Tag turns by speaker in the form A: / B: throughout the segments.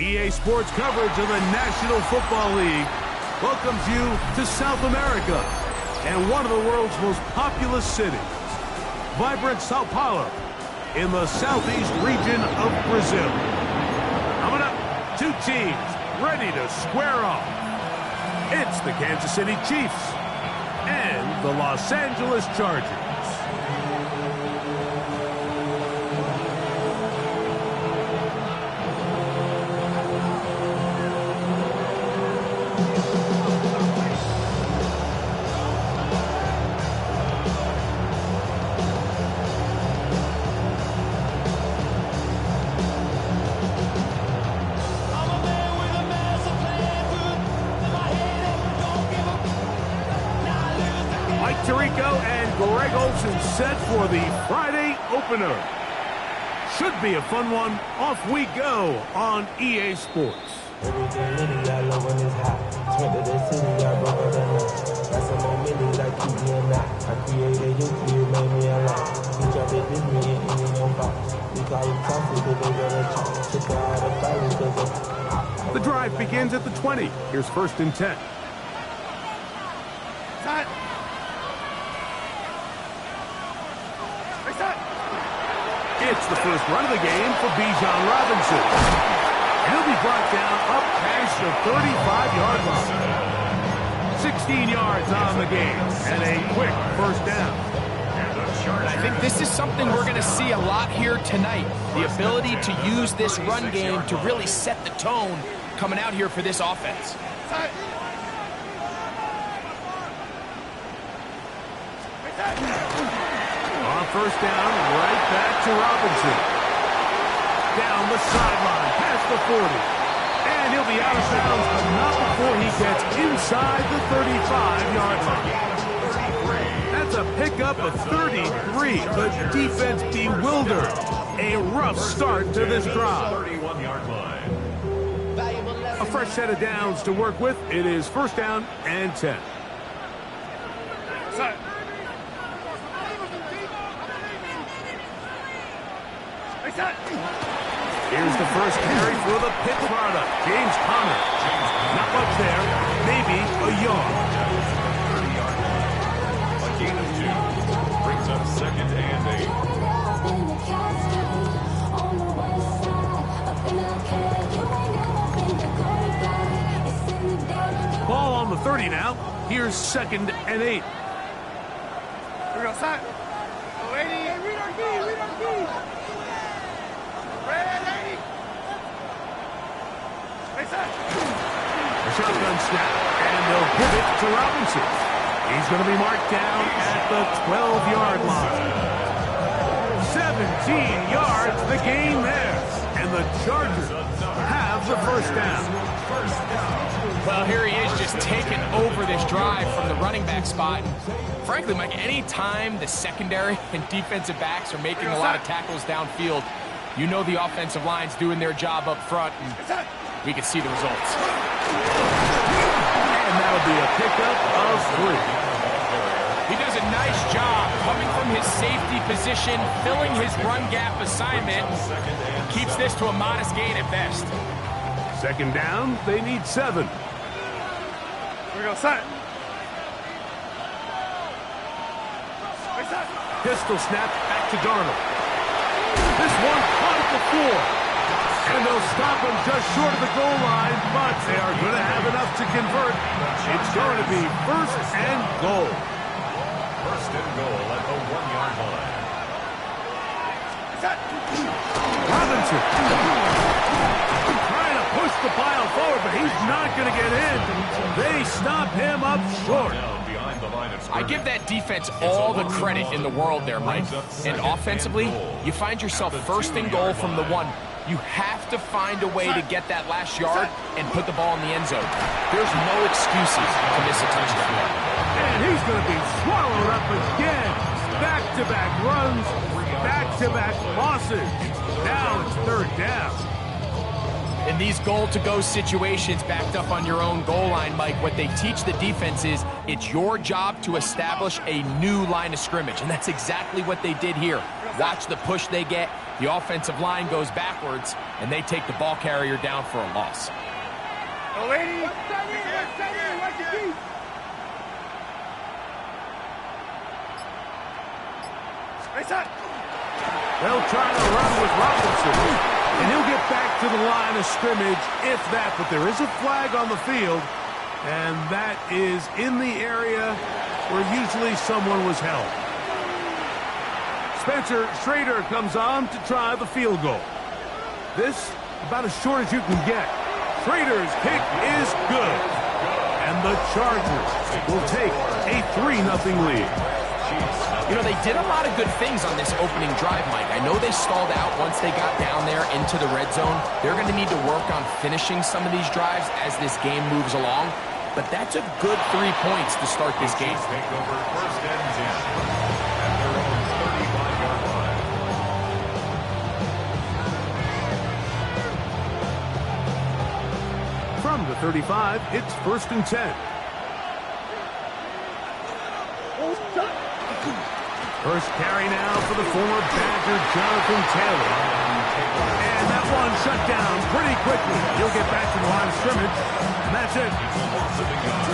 A: EA Sports coverage of the National Football League welcomes you to South America and one of the world's most populous cities, vibrant Sao Paulo in the southeast region of Brazil. Coming up, two teams ready to square off. It's the Kansas City Chiefs and the Los Angeles Chargers. Set for the Friday opener. Should be a fun one. Off we go on EA Sports. The drive begins at the 20. Here's 1st and 10. It's the first run of the game for Bijan Robinson. He'll be brought down up past the 35-yard line. 16 yards on the game and a quick 1st down.
B: And I think this is something we're going to see a lot here tonight. The ability to use this run game to really set the tone coming out here for this offense.
A: On 1st down, right back to Robinson. Down the sideline, past the 40. And he'll be out of bounds, but not before he gets inside the 35-yard line. That's a pickup of 33. The defense bewildered. A rough start to this drive. A fresh set of downs to work with. It is 1st down and 10. Here's the first carry for the Pitt product, James Conner. Not much there, maybe a yard.
C: A gain of 2 brings up 2nd and
A: 8. Ball on the 30 now. Here's 2nd and 8.
D: We're going to start.
A: A shotgun snap, and they'll give it to Robinson. He's going to be marked down at the 12-yard line. 17 yards, the gain there. And the Chargers have the 1st down.
B: Well, here he is just taking over this drive from the running back spot. Frankly, Mike, any time the secondary and defensive backs are making a lot of tackles downfield, you know the offensive line's doing their job up front, and we can see the results.
A: And that'll be a pickup of 3.
B: He does a nice job coming from his safety position, filling his run gap assignment, keeps this to a modest gain at best.
A: 2nd down, they need 7.
D: We're going to start.
A: Pistol snap back to Darnold. This one caught at the 4. And they'll stop him just short of the goal line, but they are going to have enough to convert. It's going to be 1st and goal.
C: 1st and goal at the 1-yard line.
A: Robinson trying to push the pile forward, but he's not going to get in. They stop him up short.
B: I give that defense all the credit in the world there, Mike. And offensively, you find yourself 1st and goal from the 1. You have to find a way to get that last yard and put the ball in the end zone. There's no excuses to miss a touchdown.
A: And he's going to be swallowed up again. Back-to-back runs, back-to-back losses. Now it's 3rd down.
B: In these goal-to-go situations backed up on your own goal line, Mike, what they teach the defense is it's your job to establish a new line of scrimmage, and that's exactly what they did here. Watch the push they get. The offensive line goes backwards, and they take the ball carrier down for a loss.
D: Oh, lady.
A: They'll try to run with Robinson, and he'll get back to the line of scrimmage, if that. But there is a flag on the field, and that is in the area where usually someone was held. Spencer Schrader comes on to try the field goal. This, about as short as you can get. Schrader's kick is good, and the Chargers will take a 3-0 lead.
B: You know, they did a lot of good things on this opening drive, Mike. I know they stalled out once they got down there into the red zone. They're going to need to work on finishing some of these drives as this game moves along. But that's a good 3 points to start this game.
C: Take over first and 10 at their own 35-yard line.
A: From the 35, it's first and 10. First carry now for the former Badger, Jonathan Taylor. And that one shut down pretty quickly. He'll get back to the line of scrimmage, and that's it.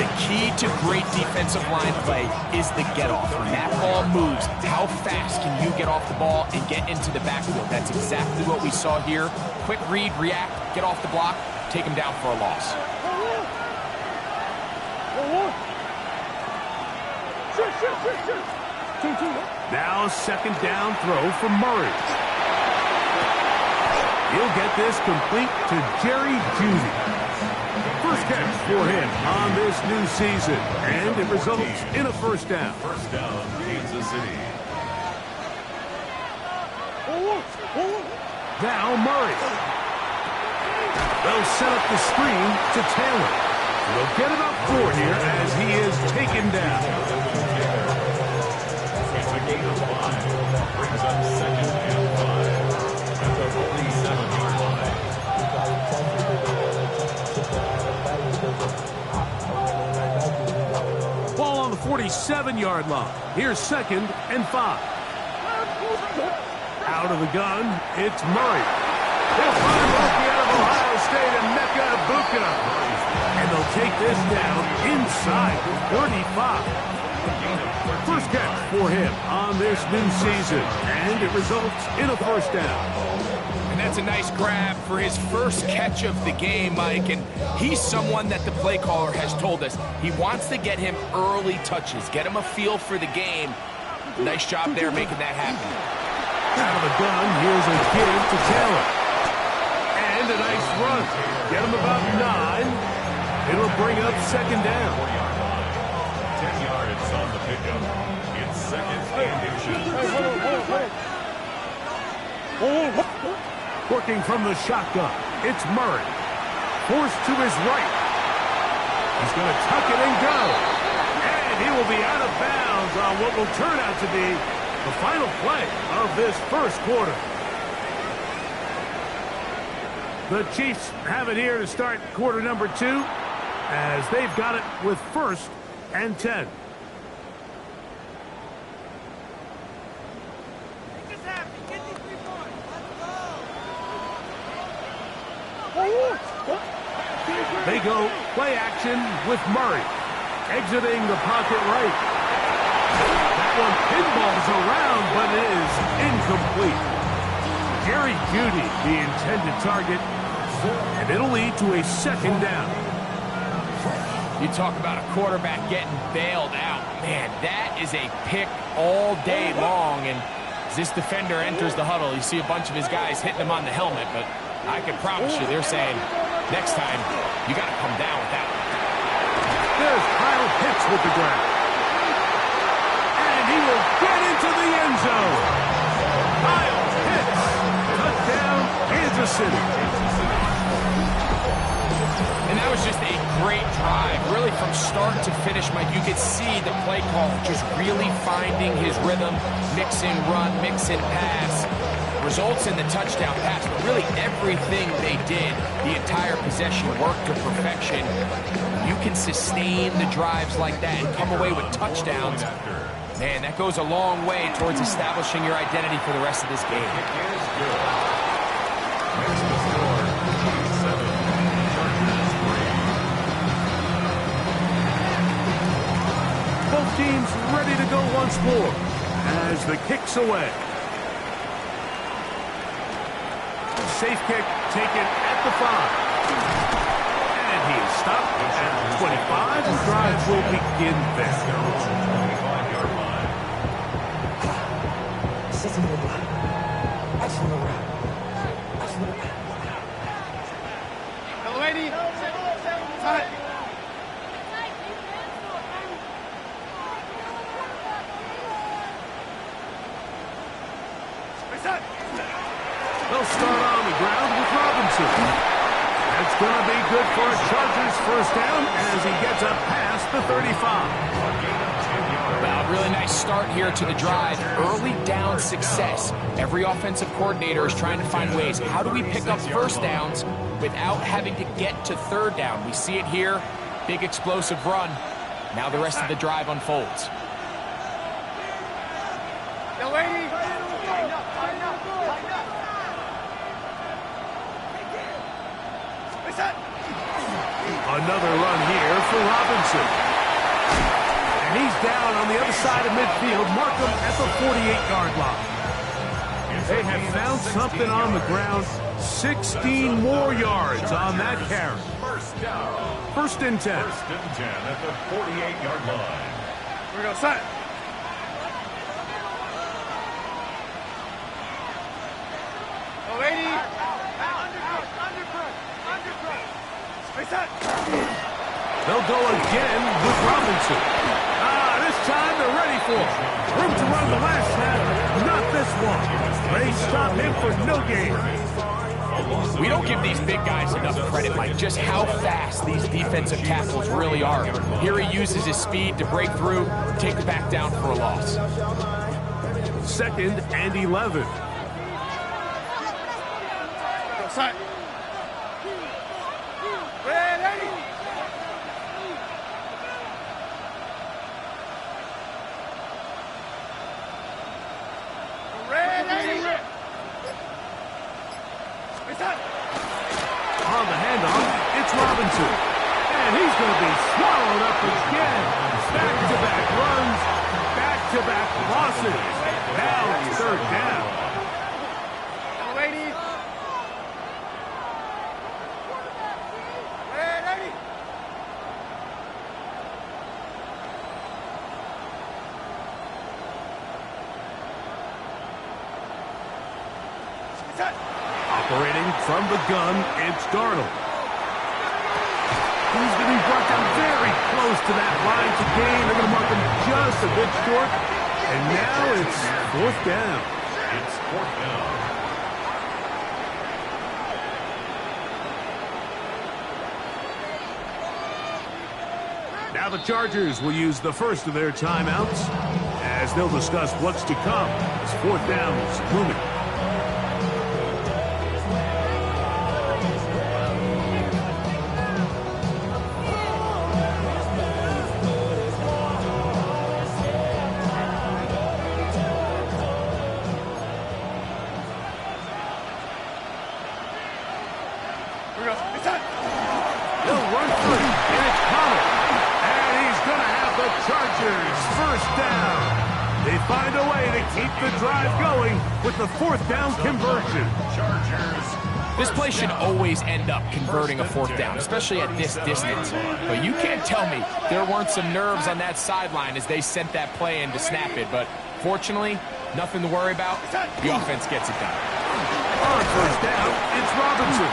B: The key to great defensive line play is the get-off. When that ball moves, how fast can you get off the ball and get into the backfield? That's exactly what we saw here. Quick read, react, get off the block, take him down for a loss.
A: Now a second down throw for Murray. He'll get this complete to Jerry Jeudy. First catch for him on this new season, and it results in a first down.
C: First down, Kansas City.
A: Now Murray. They'll set up the screen to Taylor. They'll get about 4 here as he is taken down.
C: It's a gain of 5. Brings up second and 5 at the 47-yard line.
A: Ball on the 47-yard line. Here's second and 5. Out of the gun, it's Murray. They'll find Rookie out of Ohio State, and Mecca Ibuka. And they'll take this down inside the 35. First catch for him on this new season, and it results in a first down.
B: And that's a nice grab for his first catch of the game, Mike. And he's someone that the play caller has told us he wants to get him early touches, get him a feel for the game. Nice job there making that happen.
A: Out of the gun, here's a give to Taylor. And a nice run. Get him about 9. It'll bring up second down.
C: 10 yards on the pickup. It's second and inches.
A: Working from the shotgun, it's Murray. Forced to his right. He's going to tuck it and go. And he will be out of bounds on what will turn out to be the final play of this first quarter. The Chiefs have it here to start quarter number 2, as they've got it with first and 10. They go play action with Murray, exiting the pocket right. That one pinballs around, but it is incomplete. Jerry Jeudy, the intended target, and it'll lead to a second down.
B: You talk about a quarterback getting bailed out. Man, that is a pick all day long. And as this defender enters the huddle, you see a bunch of his guys hitting him on the helmet, but I can promise you they're saying, next time, you got to come down with that one.
A: There's Kyle Pitts with the grab. And he will get into the end zone. Kyle Pitts, touchdown, Kansas City.
B: And that was just a great drive. Really from start to finish, Mike, you could see the play call just really finding his rhythm, mix and run, mix and pass. Results in the touchdown pass, but really everything they did, the entire possession worked to perfection. You can sustain the drives like that and come away with touchdowns. Man, that goes a long way towards establishing your identity for the rest of this game.
A: Both teams ready to go once more as the kick's away. Safe kick taken at the 5. And he is stopped at the 25. The drive will begin there.
D: Hello, lady. Time.
A: They'll start on the ground with Robinson. That's going to be good for a Chargers first down as he gets up past the 35.
B: Well, really nice start here to the drive. Early down success. Every offensive coordinator is trying to find ways. How do we pick up first downs without having to get to third down? We see it here. Big explosive run. Now the rest of the drive unfolds.
D: Yo, lady.
A: Another run here for Robinson. And he's down on the other side of midfield. Mark him at the 48-yard line. They have found something on the ground. 16 more yards on that carry.
C: First down.
A: First and 10.
C: First and 10 at the 48-yard line.
D: We're going to set. Yo, lady.
A: They'll go again with Robinson. This time they're ready for it. Room to run the last half, not this one. They stop him for no gain.
B: We don't give these big guys enough credit, Mike, just how fast these defensive tackles really are. Here he uses his speed to break through, take the back down for a loss.
A: Second and 11.
D: Set. Ready.
A: On the handoff, it's Robinson. And he's going to be swallowed up again. Back-to-back runs, back-to-back losses. Now it's third down.
D: Lady. Ready. Set.
A: Operating from the gun, it's Darnold. He's going to be brought down very close to that line to gain. They're going to mark him just a bit short. And now it's fourth down.
C: It's fourth down.
A: Now the Chargers will use the first of their timeouts as they'll discuss what's to come as fourth down is looming. They'll run free, and it's Connor. And he's going to have the Chargers first down. They find a way to keep the drive going with the fourth down conversion.
C: Chargers.
B: This play should always end up converting a fourth down, especially at this distance. But you can't tell me there weren't some nerves on that sideline as they sent that play in to snap it. But fortunately, nothing to worry about. The offense gets it done.
A: On first down, it's Robinson.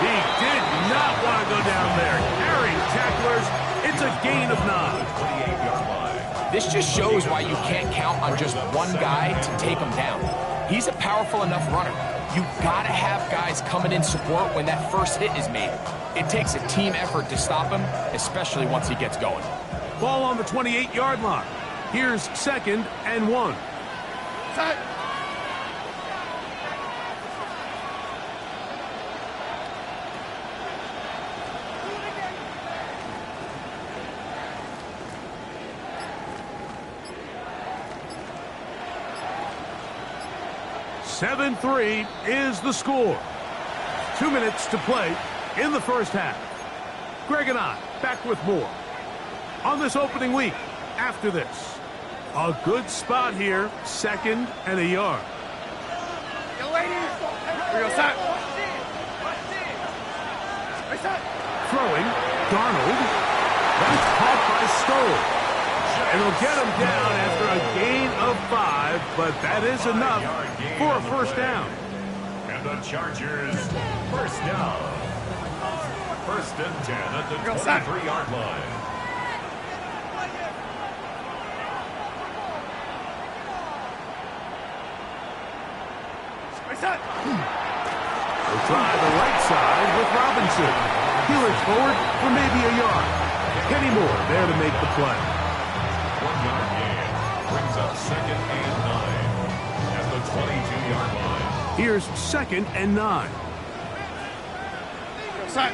A: He did not want to go down there. Carrying tacklers, it's a gain of 9.
B: This just shows why you can't count on just one guy to take him down. He's a powerful enough runner. You gotta have guys coming in support when that first hit is made. It takes a team effort to stop him, especially once he gets going.
A: Ball on the 28-yard line. Here's second and 1.
D: Set.
A: 7-3 is the score. 2 minutes to play in the first half. Greg and I back with more on this opening week after this. A good spot here, 2nd and a yard.
D: Yo, ladies. We're gonna start.
A: Throwing, Darnold. That's caught by Stoll. And he'll get him down after a gain of 5, but that is enough for a first down.
C: And the Chargers, first down. 1st and 10 at the 23-yard line.
A: They'll try the right side with Robinson. Heeler's forward for maybe a yard. Kenny Moore there to make the play.
C: 1-yard gain brings up 2nd and 9 at the 22-yard line.
A: Here's 2nd and 9.
D: Start.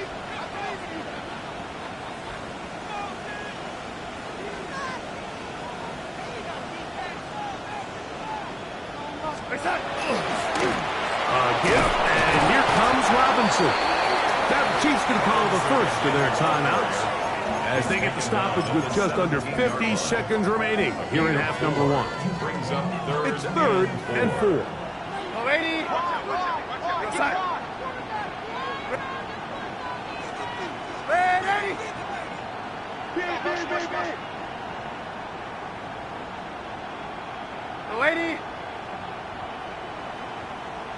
A: Gift, and here comes Robinson. That Chiefs can call the first of their timeouts as they get the stoppage with just under 50 seconds remaining here in half number 1.
C: Brings up 3rd
A: It's 3rd and 4.
D: Yo, lady. Start. Ready. Yo, lady.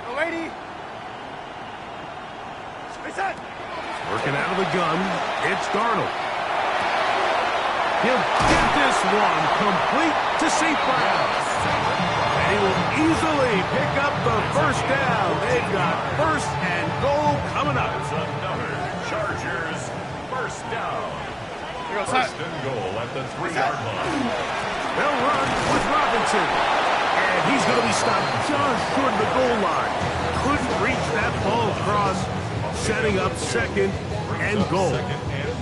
D: Yo, lady.
A: Working out of the gun, it's Darnold. He'll get this one complete to St. Brown. And he will easily pick up the first down. They've got 1st and goal coming up.
C: That's another Chargers first down.
D: Yo,
C: 1st and goal at the 3-yard line.
A: They'll run with Robinson. And he's going to be stopped just short of the goal line. Couldn't reach that ball across, setting up 2nd and goal.
C: 2nd and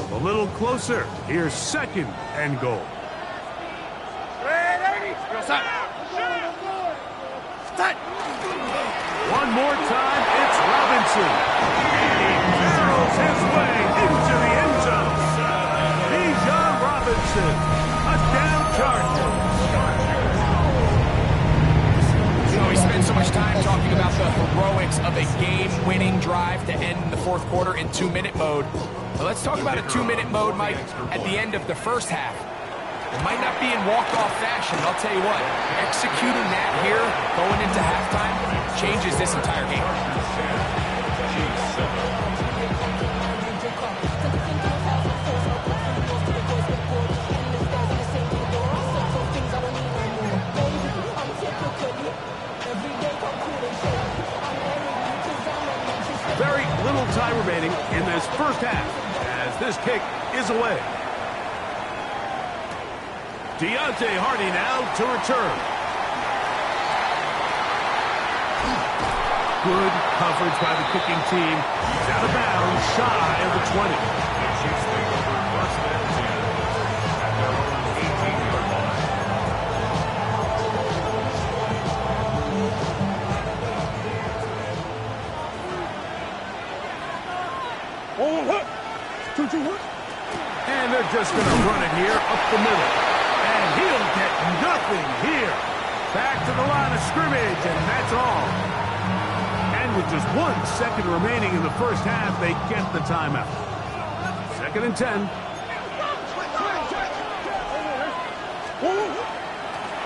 C: goal.
A: A little closer. Here's 2nd and goal.
D: Ready. Yo, start. Start.
A: One more time, it's Robinson. And he barrels his way into the end zone. Bijan Robinson, touchdown Chargers.
B: You know, we spend so much time talking about the heroics of a game-winning drive to end the 4th quarter in 2-minute mode. But let's talk about a 2-minute mode, Mike, at the end of the first half. It might not be in walk-off fashion, but I'll tell you what, executing that here, going into halftime, changes this entire game.
A: Very little time remaining in this first half as this kick is away. Deontay Hardy now to return. Good coverage by the kicking team. He's out of bounds, shy of the 20.
C: Chiefs take over 1st and 10 at their own 18-yard line.
A: And they're just going to run it here up the middle. And he'll get nothing here. Back to the line of scrimmage, and that's all. And with just 1 second remaining in the first half, they get the timeout. 2nd and 10.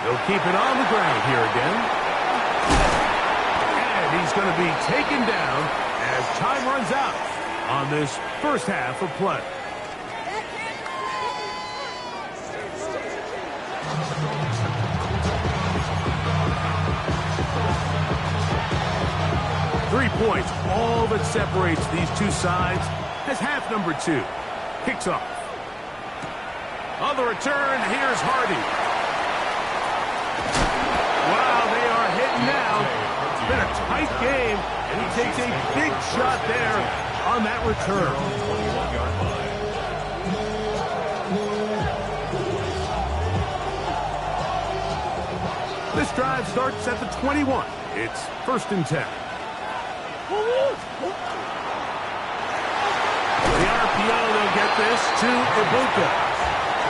A: They'll keep it on the ground here again. And he's going to be taken down as time runs out on this first half of play. Three points, all that separates these two sides as half number 2 kicks off. On the return, here's Hardy. Wow, they are hitting now. It's been a tight game, and he takes a big shot there on that return.
C: 21-yard line.
A: drive starts at the 21. It's 1st and 10. The RPO, they'll get this to Ibuka.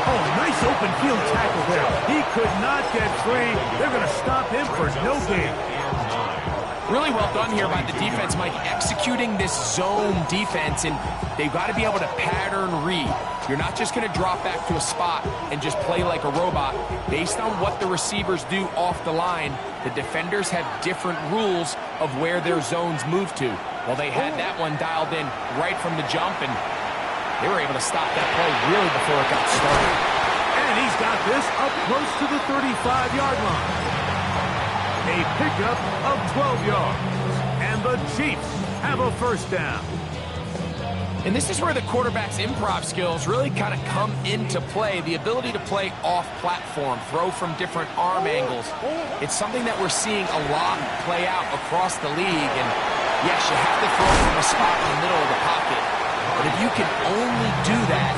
A: Oh, nice open field tackle there. He could not get free. They're going to stop him for no gain.
B: Really well done here by the defense, Mike, executing this zone defense, and they've got to be able to pattern read. You're not just going to drop back to a spot and just play like a robot. Based on what the receivers do off the line, the defenders have different rules of where their zones move to. Well, they had that one dialed in right from the jump, and they were able to stop that play really before it got started.
A: And he's got this up close to the 35-yard line. A pickup of 12 yards. And the Chiefs have a 1st down.
B: And this is where the quarterback's improv skills really kind of come into play. The ability to play off-platform, throw from different arm angles. It's something that we're seeing a lot play out across the league. And yes, you have to throw from a spot in the middle of the pocket. But if you can only do that,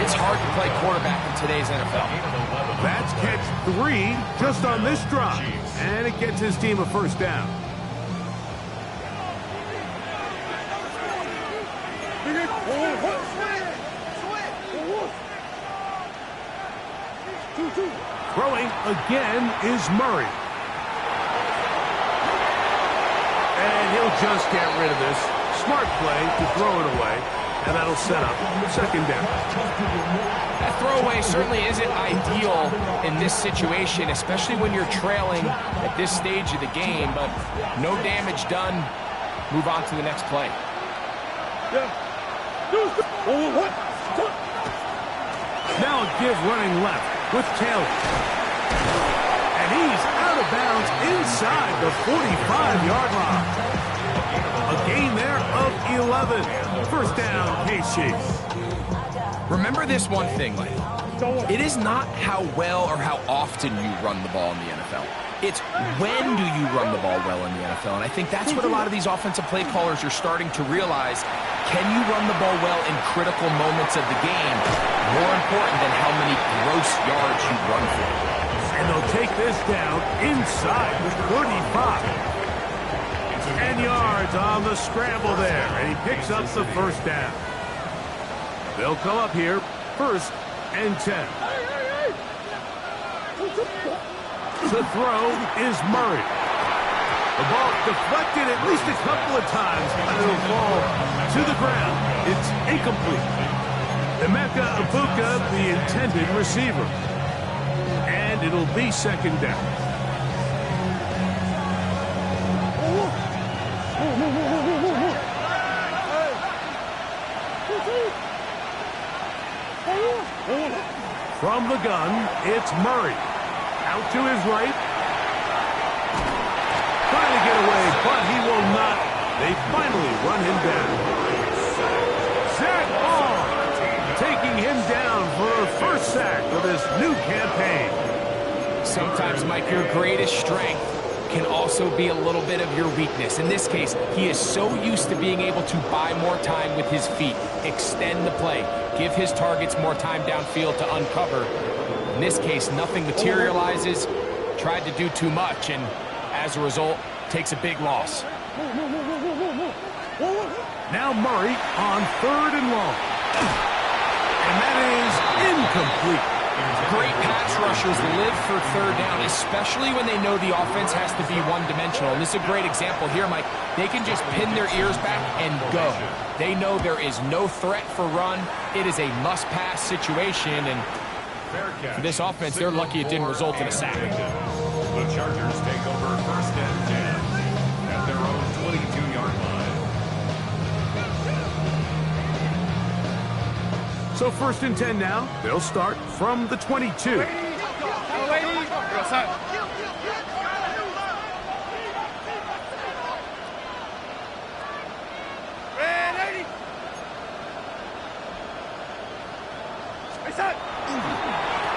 B: it's hard to play quarterback in today's NFL.
A: That's catch 3 just on this drive. And it gets his team a 1st down. Throwing again is Murray. And he'll just get rid of this. Smart play to throw it away. And that'll set up 2nd down.
B: That throwaway certainly isn't ideal in this situation, especially when you're trailing at this stage of the game, but no damage done. Move on to the next play.
A: Now a give running left with Taylor. And he's out of bounds inside the 45-yard line. A gain there of 11. 1st down, K-Chiefs.
B: Remember this one thing, Mike. It is not how well or how often you run the ball in the NFL. It's when do you run the ball well in the NFL. And I think that's what a lot of these offensive play callers are starting to realize. Can you run the ball well in critical moments of the game? More important than how many gross yards you run for.
A: And they'll take this down inside the 35. 10 yards on the scramble there, and he picks up the 1st down. They'll come up here, 1st and 10. The throw is Murray. The ball deflected at least a couple of times, and it'll fall to the ground. It's incomplete. Emeka Ibuka, the intended receiver. And it'll be 2nd down. From the gun, it's Murray. Out to his right. Trying to get away, but he will not. They finally run him down. Zach Ball taking him down for a 1st sack of this new campaign.
B: Sometimes, Mike, your greatest strength can also be a little bit of your weakness. In this case, he is so used to being able to buy more time with his feet, extend the play, give his targets more time downfield to uncover. In this case, nothing materializes, tried to do too much, and as a result, takes a big loss.
A: Now Murray on 3rd and long. And that is incomplete.
B: Great pass rushers live for 3rd down, especially when they know the offense has to be one-dimensional. And this is a great example here, Mike. They can just pin their ears back and go. They know there is no threat for run. It is a must-pass situation, and for this offense, they're lucky it didn't result in a sack.
C: The Chargers take over 1st and 10 at their own 22-yard line.
A: So 1st and 10 now. They'll start from the 22.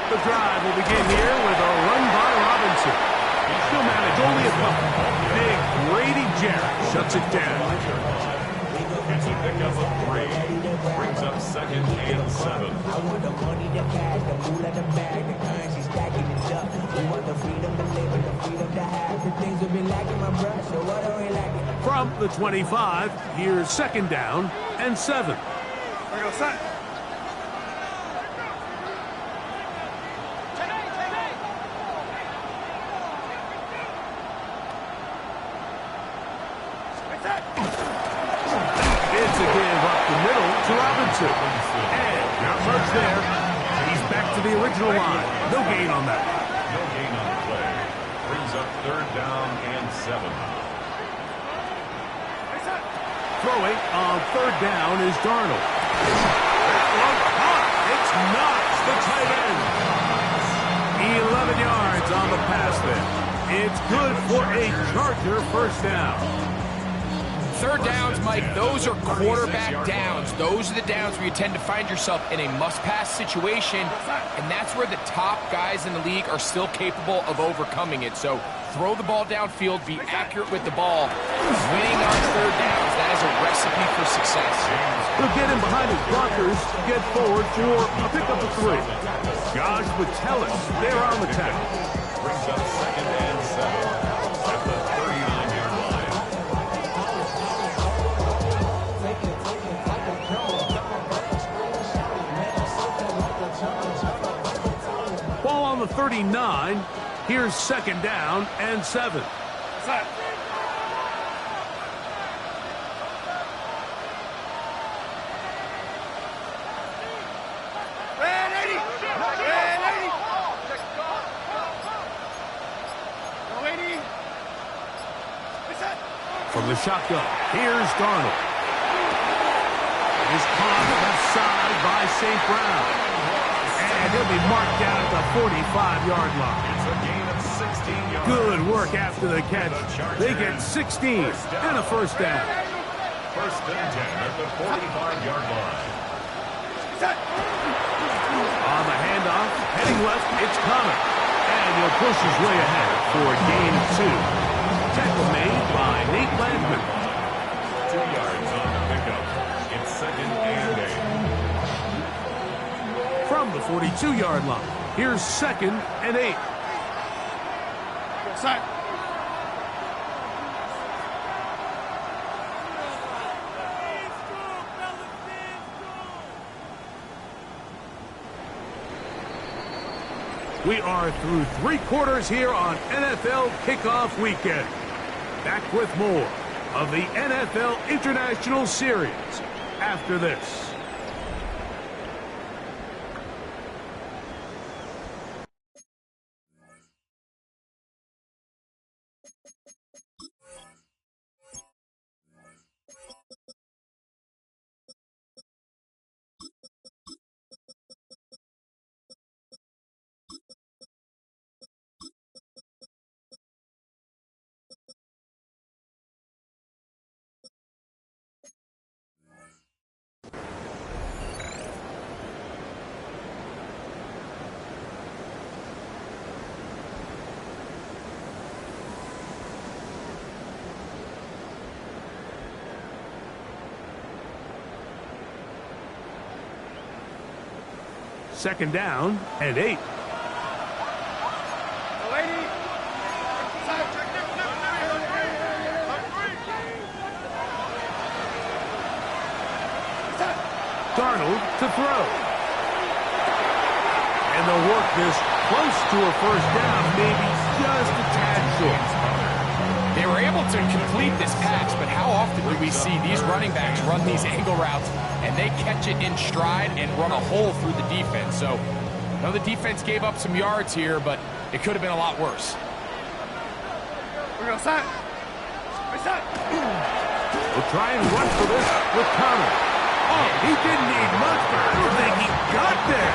A: The drive will begin here with a run by Robinson. He'll manage only a couple. Big Grady Jarrett shuts it down.
C: It's a pickup of 3. Brings up 2nd and 7.
E: stacking it up. We want the freedom to live and the freedom to have the things we've been lacking, my bruh. So what are we lacking?
A: From the 25, here's second down and 7.
D: We go set.
A: It's a give up the middle to Robinson. And not much there. He's back to the original line. No gain on that.
C: No gain on the play. Brings up third down and 7.
A: Throwing on third down is Darnold. That one caught. It's Knox, the tight end. 11 yards on the pass there. It's good for a Charger first down.
B: Third downs, Mike, those are quarterback downs. Those are the downs where you tend to find yourself in a must-pass situation, and that's where the top guys in the league are still capable of overcoming it. So throw the ball downfield, be accurate with the ball. Winning on third downs, that is a recipe for success.
A: He'll get in behind his blockers, get forward for a pickup of 3. Josh Metellus there on the tackle.
C: Brings up second and 7 at the 39-yard line.
A: Ball on the 39. Here's second down and 7.
D: Set. Red 80. Red 80. Go 80. Reset.
A: From the shotgun, here's Darnold. Is caught left side by St. Brown. And he'll be marked down at the 45-yard line.
C: It's a gain of 16 yards.
A: Good work after the catch. They get 16 and a first down.
C: First and 10 at the 45-yard line.
D: Set.
A: On the handoff, heading left, it's Connor. And he'll push his way ahead for a gain of 2. Tackle made by Nate Landman.
C: 2 yards on the pickup. It's second and 8.
A: From the 42-yard line, here's second and 8.
D: Go set.
A: We are through 3 quarters here on NFL Kickoff Weekend. Back with more of the NFL International Series after this. Second down and 8.
D: Go 80. Set. Set.
A: Darnold to throw. And they'll work this close to a first down, maybe just a tad short.
B: They were able to complete this pass, but how often do we see these running backs run these angle routes and they catch it in stride and run a hole through the defense? So, I know the defense gave up some yards here, but it could have been a lot worse.
D: We go set. Reset.
A: We'll try and run for this with Connor. Oh, he didn't need much, but I don't think he got there.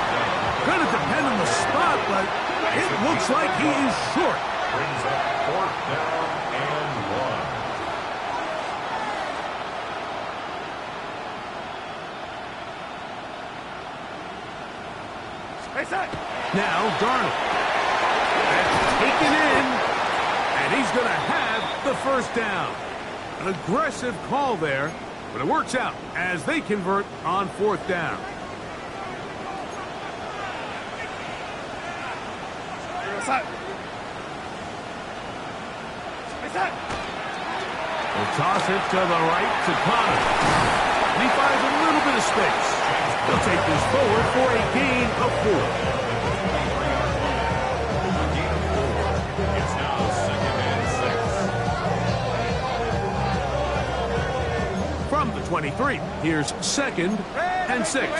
A: Gonna depend on the spot, but it looks like he is short.
C: Brings up fourth down and 1.
D: Reset.
A: Now Darnold. That's taken in, and he's going to have the first down. An aggressive call there, but it works out as they convert on fourth down. They'll toss it to the right to Connor. He finds a little bit of space. He'll take this forward for a gain of 4.
C: It's now 2nd and 6.
A: From the 23, here's 2nd and 6.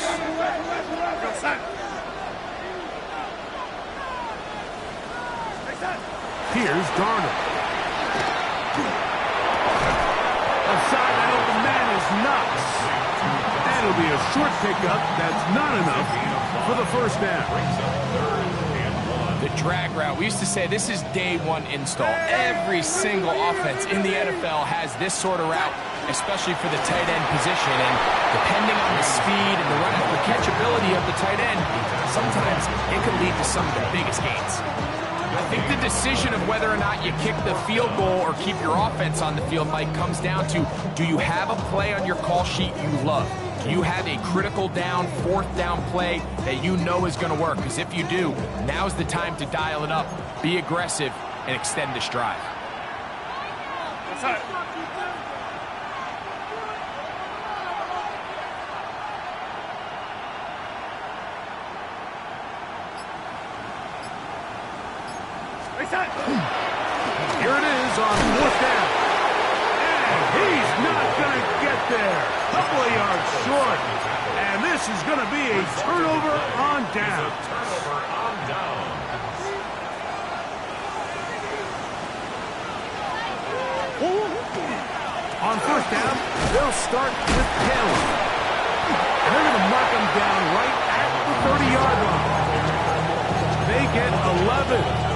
A: Here's Darnold. Offside, I know the man is nuts. And it'll be a short pickup. That's not enough for the first down.
B: The drag route. We used to say this is day one install. Every single offense in the NFL has this sort of route, especially for the tight end position. And depending on the speed and the run after catchability of the tight end, sometimes it can lead to some of the biggest gains. I think the decision of whether or not you kick the field goal or keep your offense on the field, Mike, comes down to, do you have a play on your call sheet you love? Do you have a critical down, 4th down play that you know is going to work? Because if you do, now's the time to dial it up, be aggressive, and extend this drive.
D: That's right.
A: Here it is on 4th down. And he's not going to get there. Couple of yards short. And this is going to be a turnover on down.
C: Turnover on down.
A: On 1st down, they'll start with Taylor. And they're going to mark him down right at the 30-yard line. They get 11.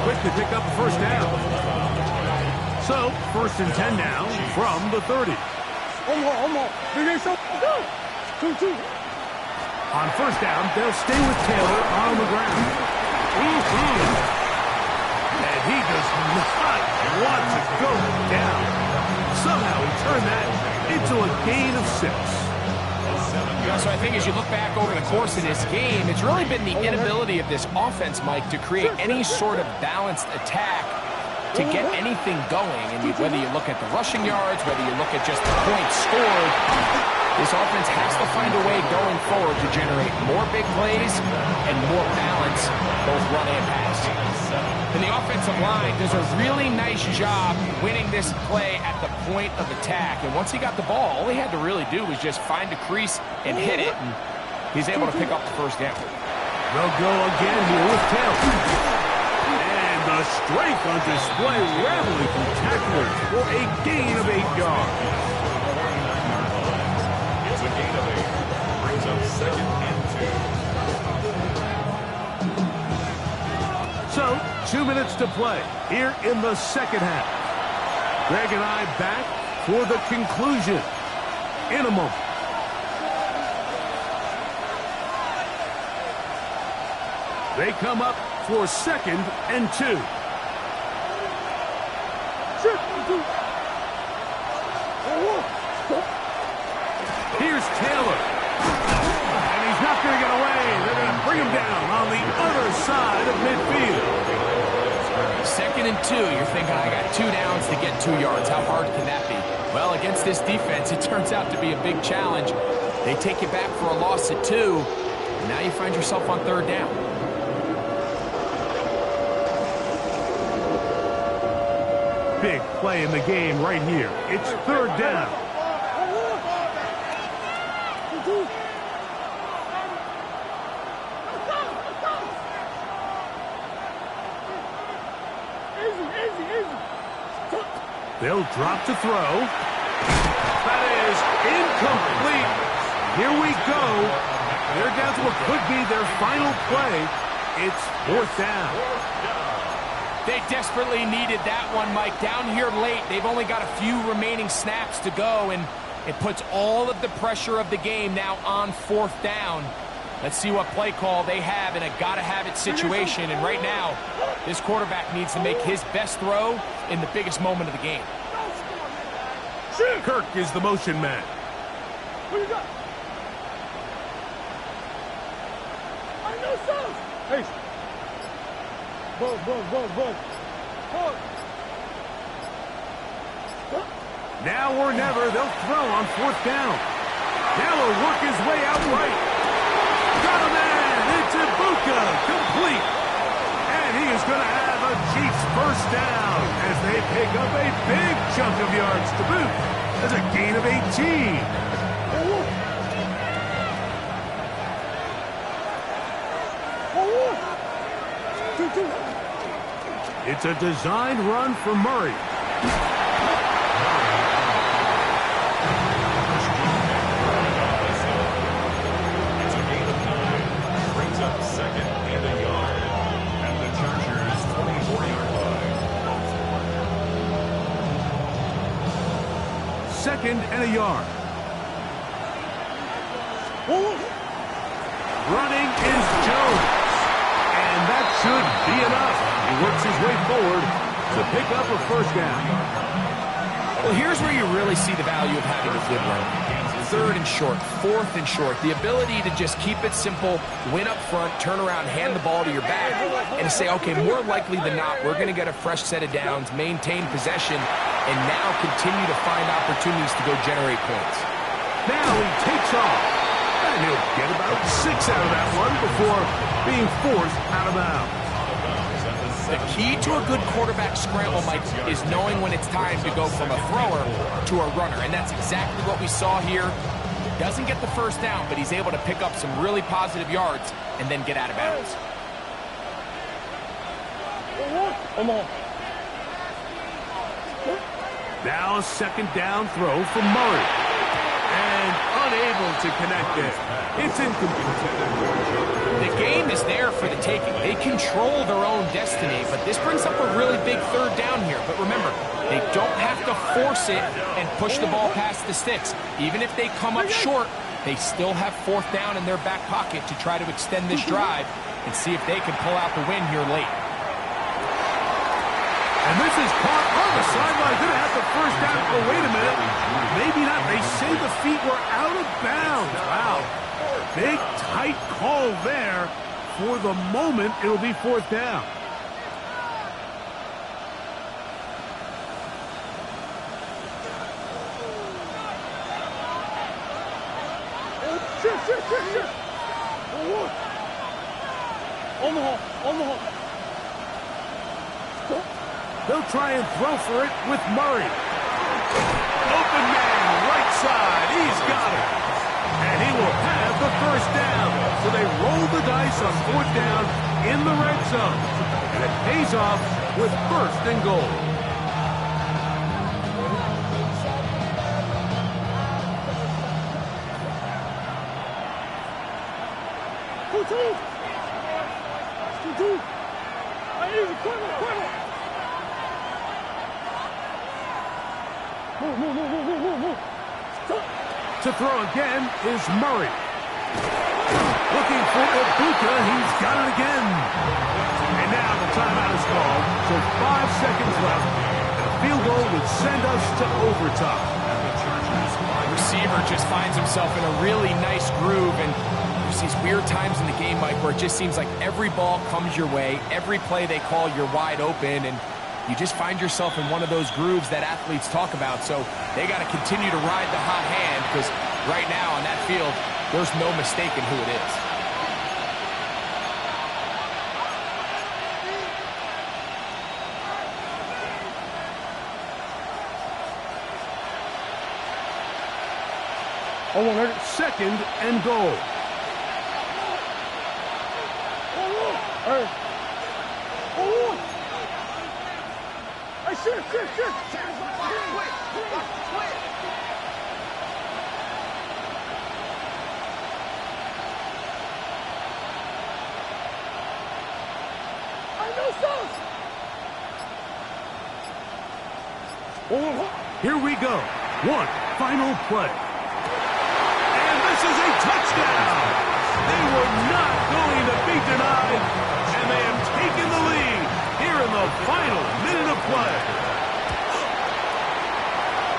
A: Quick to pick up the first down. So, 1st and 10 now from the 30. On 1st down, they'll stay with Taylor on the ground. And he does not want to go down. Somehow he turned that into a gain of 6.
B: So I think as you look back over the course of this game, it's really been the inability of this offense, Mike, to create any sort of balanced attack to get anything going. And whether you look at the rushing yards, whether you look at just the points scored, this offense has to find a way going forward to generate more big plays and more balance, both run and pass. And the offensive line does a really nice job winning this play at the point of attack. And once he got the ball, all he had to really do was just find a crease and hit it, and he's able to pick up the first down.
A: They'll go again here with Taylor. And the strength on display, rattling through tacklers for a gain of 8 yards.
C: It's a gain of 8. Brings up 2nd and 2.
A: So, 2 minutes to play here in the 2nd half. Greg and I back for the conclusion in a moment. They come up for 2nd and 2. Here's Taylor. And he's not going to get away. They're going to bring him down on the other side of midfield.
B: 2nd and 2. You're thinking, I got 2 downs to get 2 yards. How hard can that be? Well, against this defense, it turns out to be a big challenge. They take you back for a loss at 2, and now you find yourself on 3rd down.
A: Big play in the game right here. It's 3rd down. They'll drop to throw. That is incomplete. Here we go. They're down to what could be their final play. It's 4th down.
B: They desperately needed that one, Mike. Down here late, they've only got a few remaining snaps to go, and it puts all of the pressure of the game now on 4th down. Let's see what play call they have in a gotta-have-it situation. And right now, this quarterback needs to make his best throw in the biggest moment of the game.
A: Kirk is the motion man.
D: What you got? I know so. Hey.
A: Now or never, they'll throw on 4th down. Now he'll work his way out right. Got a man. It's Ibuka. Complete. And he is going to have a Chiefs first down as they pick up a big chunk of yards to boot. As a gain of 18. It's a designed run for Murray.
C: It's a gain of 9. Brings up 2nd and a yard. At the Chargers' 24-yard line.
A: 2nd and a yard. Running is Jones. And that should be enough. He works his way forward to pick up a first down.
B: Well, here's where you really see the value of having a good run. 3rd and short, 4th and short. The ability to just keep it simple, win up front, turn around, hand the ball to your back, and to say, okay, more likely than not, we're going to get a fresh set of downs, maintain possession, and now continue to find opportunities to go generate points.
A: Now he takes off. And he'll get about 6 out of that one before being forced out of bounds.
B: The key to a good quarterback scramble, Mike, is knowing when it's time to go from a thrower to a runner. And that's exactly what we saw here. Doesn't get the first down, but he's able to pick up some really positive yards and then get out of bounds.
A: Now a 2nd down throw from Murray. And unable to connect there. It's incomplete.
B: The game is there for the taking. They control their own destiny, but this brings up a really big 3rd down here. But remember, they don't have to force it and push the ball past the sticks. Even if they come up short, they still have 4th down in their back pocket to try to extend this drive and see if they can pull out the win here late.
A: And this is caught on the sideline. Going to have the first down. Oh, wait a minute. Maybe not. They say the feet were out of bounds. Wow. Big, tight call there. For the moment, it'll be 4th down. They'll try and throw for it with Murray. Open man, right side. He's got it. And he will have the first down. So they roll the dice on 4th down in the red zone. And it pays off with 1st and goal. To throw again is Murray. Looking for Ibuka. He's got it again. And now the timeout is called. So 5 seconds left. And a field goal would send us to overtime.
B: The receiver just finds himself in a really nice groove, and there's these weird times in the game, Mike, where it just seems like every ball comes your way. Every play they call, you're wide open, and you just find yourself in one of those grooves that athletes talk about. So they got to continue to ride the hot hand, because right now on that field, there's no mistaking who it is.
A: Oh, 2nd and goal. Here we go. One final play. And this is a touchdown. They were not going to be denied, and they have taken the lead here in the final minute of play.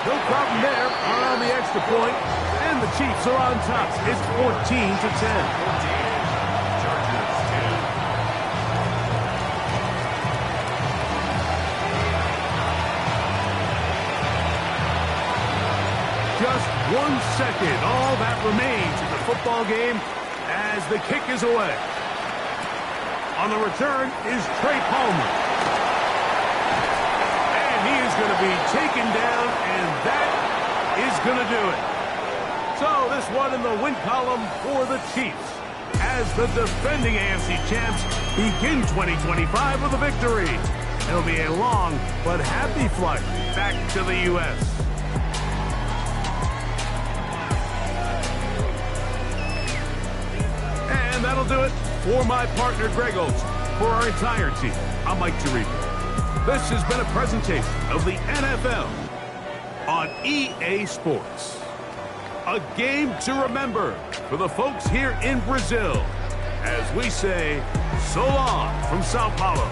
A: No problem there on the extra point, and the Chiefs are on top. It's 14-10. just 1 second. All that remains in the football game as the kick is away. On the return is Trey Palmer. And he is going to be taken down, and that is going to do it. So this one in the win column for the Chiefs as the defending AFC champs begin 2025 with a victory. It'll be a long but happy flight back to the U.S. And that'll do it for my partner, Greg Olson. For our entire team, I'm Mike Tirico. This has been a presentation of the NFL on EA Sports. A game to remember for the folks here in Brazil as we say so long from Sao Paulo.